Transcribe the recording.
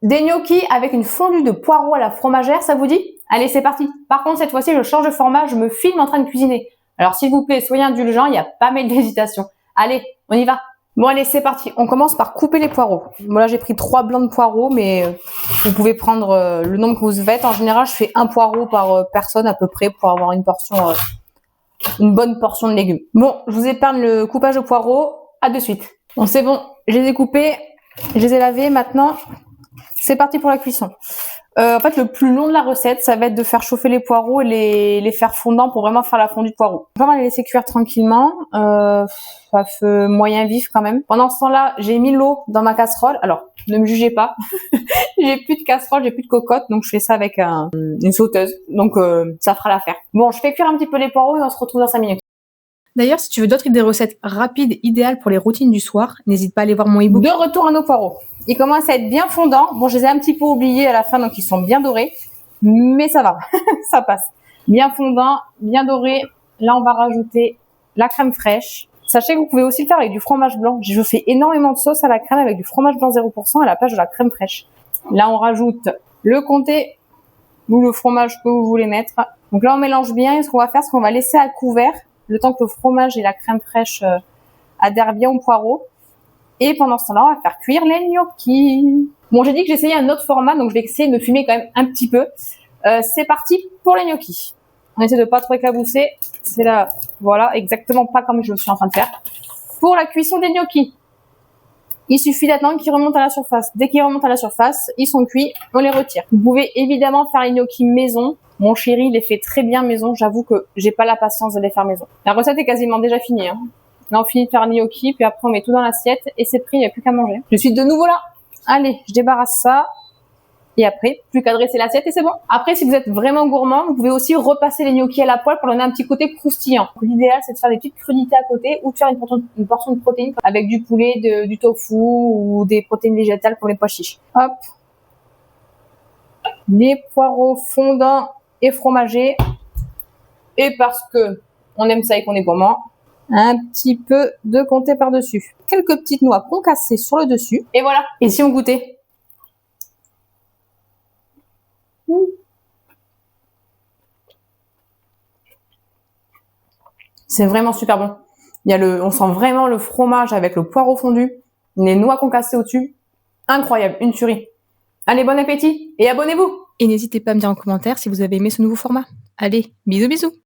Des gnocchis avec une fondue de poireaux à la fromagère, ça vous dit? Allez, c'est parti. Par contre, cette fois-ci, je change de format, je me filme en train de cuisiner. Alors, s'il vous plaît, soyez indulgents, il n'y a pas mal d'hésitation. Allez, on y va. Bon, allez, c'est parti. On commence par couper les poireaux. Bon, là, j'ai pris 3 blancs de poireaux, mais vous pouvez prendre le nombre que vous faites. En général, je fais un poireau par personne à peu près pour avoir une portion, une bonne portion de légumes. Bon, je vous épargne le coupage de poireaux. À de suite. Bon, c'est bon. Je les ai coupés, je les ai lavés. Maintenant, c'est parti pour la cuisson. En fait, le plus long de la recette, ça va être de faire chauffer les poireaux et les faire fondants pour vraiment faire la fondue de poireaux. On va les laisser cuire tranquillement, à feu moyen vif quand même. Pendant ce temps-là, j'ai mis l'eau dans ma casserole. Alors, ne me jugez pas, j'ai plus de casserole, j'ai plus de cocotte, donc je fais ça avec une sauteuse. Donc, ça fera l'affaire. Bon, je fais cuire un petit peu les poireaux et on se retrouve dans 5 minutes. D'ailleurs, si tu veux d'autres idées recettes rapides, idéales pour les routines du soir, n'hésite pas à aller voir mon ebook. De retour à nos poireaux. Ils commencent à être bien fondants. Bon, je les ai un petit peu oubliés à la fin, donc ils sont bien dorés. Mais ça va, ça passe. Bien fondants, bien dorés. Là, on va rajouter la crème fraîche. Sachez que vous pouvez aussi le faire avec du fromage blanc. Je fais énormément de sauce à la crème avec du fromage blanc 0% à la place de la crème fraîche. Là, on rajoute le comté ou le fromage que vous voulez mettre. Donc là, on mélange bien. Et ce qu'on va faire, c'est qu'on va laisser à couvert le temps que le fromage et la crème fraîche adhèrent bien au poireau. Et pendant ce temps-là, on va faire cuire les gnocchis. Bon, j'ai dit que j'essayais un autre format, donc je vais essayer de me filmer quand même un petit peu. C'est parti pour les gnocchis. On essaie de pas trop éclabousser. C'est là, voilà, exactement pas comme je suis en train de faire. Pour la cuisson des gnocchis, il suffit d'attendre qu'ils remontent à la surface. Dès qu'ils remontent à la surface, ils sont cuits, on les retire. Vous pouvez évidemment faire les gnocchis maison. Mon chéri les fait très bien maison. J'avoue que j'ai pas la patience de les faire maison. La recette est quasiment déjà finie. Là, on finit de faire les gnocchis, puis après on met tout dans l'assiette et c'est pris, il n'y a plus qu'à manger. Je suis de nouveau là. Allez, je débarrasse ça. Et après, plus qu'à dresser l'assiette et c'est bon. Après, si vous êtes vraiment gourmand, vous pouvez aussi repasser les gnocchis à la poêle pour donner un petit côté croustillant. L'idéal, c'est de faire des petites crudités à côté ou de faire une portion de protéines avec du poulet, du tofu ou des protéines végétales comme les pois chiches. Hop. Les poireaux fondants et fromagés. Et parce que on aime ça et qu'on est gourmand, un petit peu de comté par-dessus. Quelques petites noix concassées sur le dessus. Et voilà. Et si on goûtait? C'est vraiment super bon. On sent vraiment le fromage avec le poireau fondu, les noix concassées au-dessus. Incroyable, une tuerie. Allez, bon appétit et abonnez-vous. Et n'hésitez pas à me dire en commentaire si vous avez aimé ce nouveau format. Allez, bisous bisous.